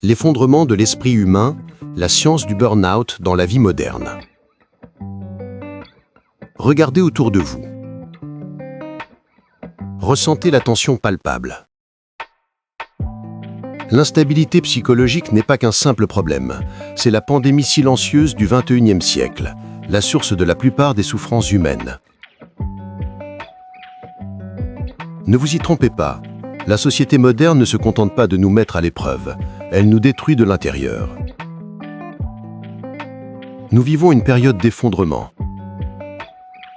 L'effondrement de l'esprit humain, la science du burn-out dans la vie moderne. Regardez autour de vous. Ressentez la tension palpable. L'instabilité psychologique n'est pas qu'un simple problème, c'est la pandémie silencieuse du XXIe siècle, la source de la plupart des souffrances humaines. Ne vous y trompez pas, la société moderne ne se contente pas de nous mettre à l'épreuve, elle nous détruit de l'intérieur. Nous vivons une période d'effondrement.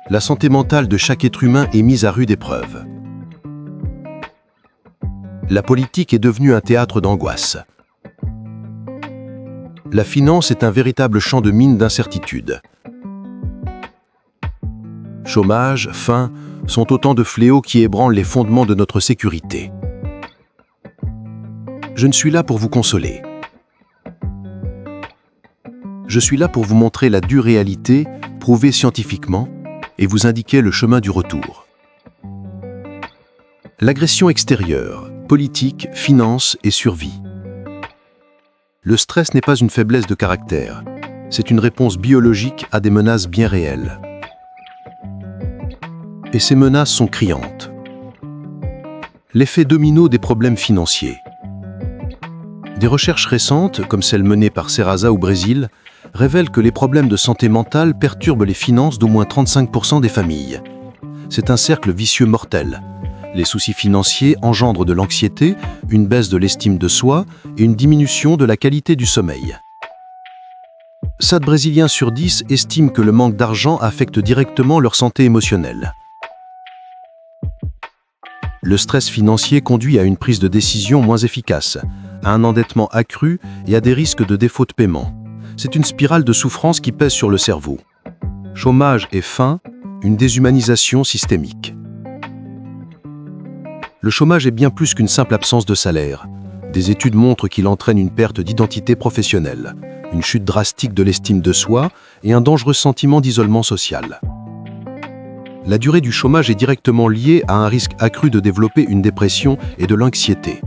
La santé mentale de chaque être humain est mise à rude épreuve. La politique est devenue un théâtre d'angoisse. La finance est un véritable champ de mine d'incertitude. Chômage, faim sont autant de fléaux qui ébranlent les fondements de notre sécurité. Je ne suis là pour vous consoler. Je suis là pour vous montrer la dure réalité, prouvée scientifiquement, et vous indiquer le chemin du retour. L'agression extérieure, politique, finance et survie. Le stress n'est pas une faiblesse de caractère, c'est une réponse biologique à des menaces bien réelles. Et ces menaces sont criantes. L'effet domino des problèmes financiers. Des recherches récentes, comme celle menée par Serasa au Brésil, révèlent que les problèmes de santé mentale perturbent les finances d'au moins 35% des familles. C'est un cercle vicieux mortel. Les soucis financiers engendrent de l'anxiété, une baisse de l'estime de soi et une diminution de la qualité du sommeil. 7 Brésiliens sur 10 estiment que le manque d'argent affecte directement leur santé émotionnelle. Le stress financier conduit à une prise de décision moins efficace, à un endettement accru et à des risques de défaut de paiement. C'est une spirale de souffrance qui pèse sur le cerveau. Chômage et faim, une déshumanisation systémique. Le chômage est bien plus qu'une simple absence de salaire. Des études montrent qu'il entraîne une perte d'identité professionnelle, une chute drastique de l'estime de soi et un dangereux sentiment d'isolement social. La durée du chômage est directement liée à un risque accru de développer une dépression et de l'anxiété.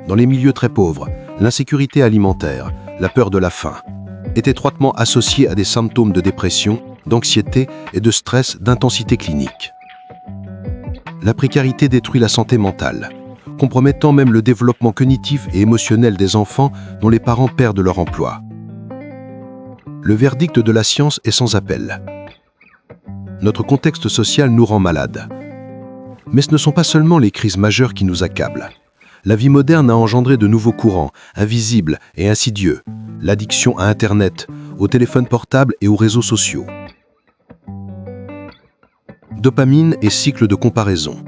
Dans les milieux très pauvres, l'insécurité alimentaire, la peur de la faim, est étroitement associée à des symptômes de dépression, d'anxiété et de stress d'intensité clinique. La précarité détruit la santé mentale, compromettant même le développement cognitif et émotionnel des enfants dont les parents perdent leur emploi. Le verdict de la science est sans appel. Notre contexte social nous rend malades. Mais ce ne sont pas seulement les crises majeures qui nous accablent. La vie moderne a engendré de nouveaux courants, invisibles et insidieux. L'addiction à Internet, aux téléphones portables et aux réseaux sociaux. Dopamine et cycle de comparaison.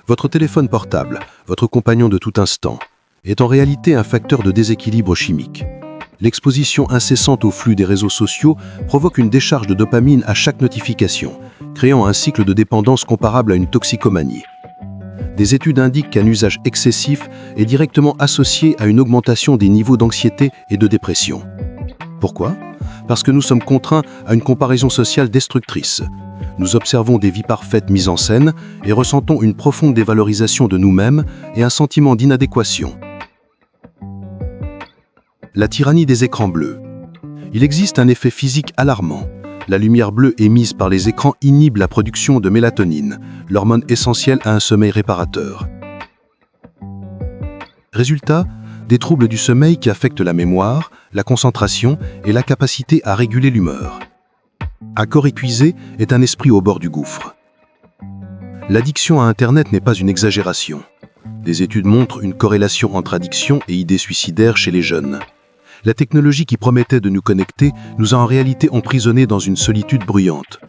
Votre téléphone portable, votre compagnon de tout instant, est en réalité un facteur de déséquilibre chimique. L'exposition incessante au flux des réseaux sociaux provoque une décharge de dopamine à chaque notification, créant un cycle de dépendance comparable à une toxicomanie. Des études indiquent qu'un usage excessif est directement associé à une augmentation des niveaux d'anxiété et de dépression. Pourquoi ? Parce que nous sommes contraints à une comparaison sociale destructrice. Nous observons des vies parfaites mises en scène et ressentons une profonde dévalorisation de nous-mêmes et un sentiment d'inadéquation. La tyrannie des écrans bleus. Il existe un effet physique alarmant. La lumière bleue émise par les écrans inhibe la production de mélatonine, l'hormone essentielle à un sommeil réparateur. Résultat, des troubles du sommeil qui affectent la mémoire, la concentration et la capacité à réguler l'humeur. Un corps épuisé est un esprit au bord du gouffre. L'addiction à Internet n'est pas une exagération. Des études montrent une corrélation entre addiction et idées suicidaires chez les jeunes. La technologie qui promettait de nous connecter nous a en réalité emprisonnés dans une solitude bruyante.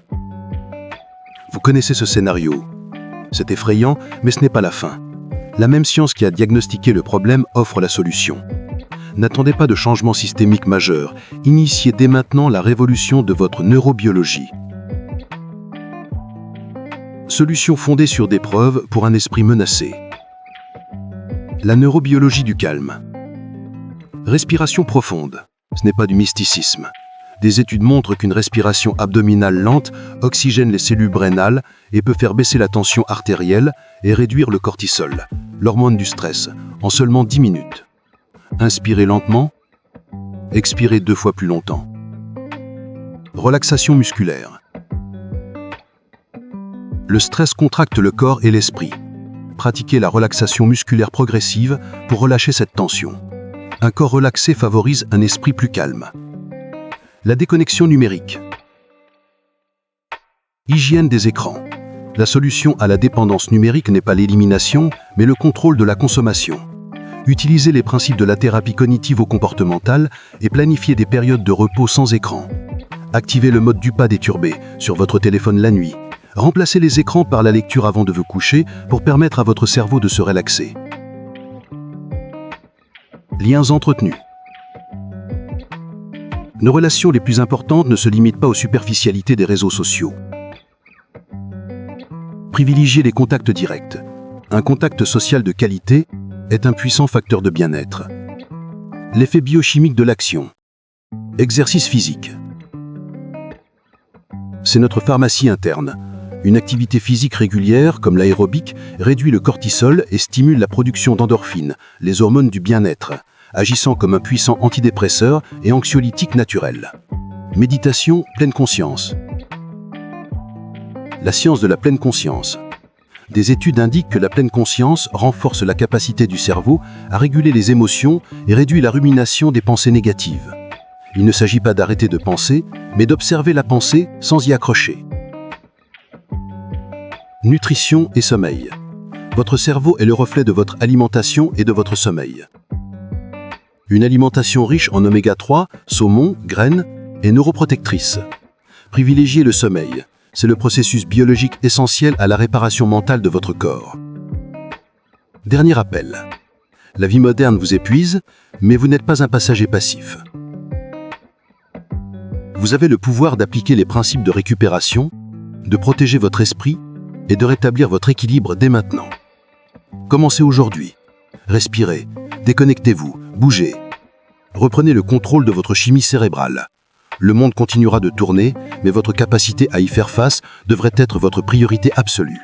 Vous connaissez ce scénario. C'est effrayant, mais ce n'est pas la fin. La même science qui a diagnostiqué le problème offre la solution. N'attendez pas de changement systémique majeur. Initiez dès maintenant la révolution de votre neurobiologie. Solution fondée sur des preuves pour un esprit menacé. La neurobiologie du calme. Respiration profonde. Ce n'est pas du mysticisme. Des études montrent qu'une respiration abdominale lente oxygène les cellules rénales et peut faire baisser la tension artérielle et réduire le cortisol, l'hormone du stress, en seulement 10 minutes. Inspirez lentement. Expirez 2 fois plus longtemps. Relaxation musculaire. Le stress contracte le corps et l'esprit. Pratiquez la relaxation musculaire progressive pour relâcher cette tension. Un corps relaxé favorise un esprit plus calme. La déconnexion numérique. Hygiène des écrans. La solution à la dépendance numérique n'est pas l'élimination, mais le contrôle de la consommation. Utilisez les principes de la thérapie cognitivo-comportementale et planifiez des périodes de repos sans écran. Activez le mode du pas déturbé sur votre téléphone la nuit. Remplacez les écrans par la lecture avant de vous coucher pour permettre à votre cerveau de se relaxer. Liens entretenus. Nos relations les plus importantes ne se limitent pas aux superficialités des réseaux sociaux. Privilégiez les contacts directs. Un contact social de qualité est un puissant facteur de bien-être. L'effet biochimique de l'action. Exercice physique. C'est notre pharmacie interne. Une activité physique régulière, comme l'aérobic, réduit le cortisol et stimule la production d'endorphines, les hormones du bien-être, agissant comme un puissant antidépresseur et anxiolytique naturel. Méditation, pleine conscience. La science de la pleine conscience. Des études indiquent que la pleine conscience renforce la capacité du cerveau à réguler les émotions et réduit la rumination des pensées négatives. Il ne s'agit pas d'arrêter de penser, mais d'observer la pensée sans y accrocher. Nutrition et sommeil. Votre cerveau est le reflet de votre alimentation et de votre sommeil. Une alimentation riche en oméga 3, saumon, graines, est neuroprotectrice. Privilégiez le sommeil. C'est le processus biologique essentiel à la réparation mentale de votre corps. Dernier appel. La vie moderne vous épuise, mais vous n'êtes pas un passager passif. Vous avez le pouvoir d'appliquer les principes de récupération, de protéger votre esprit et de rétablir votre équilibre dès maintenant. Commencez aujourd'hui. Respirez, déconnectez-vous, bougez. Reprenez le contrôle de votre chimie cérébrale. Le monde continuera de tourner, mais votre capacité à y faire face devrait être votre priorité absolue.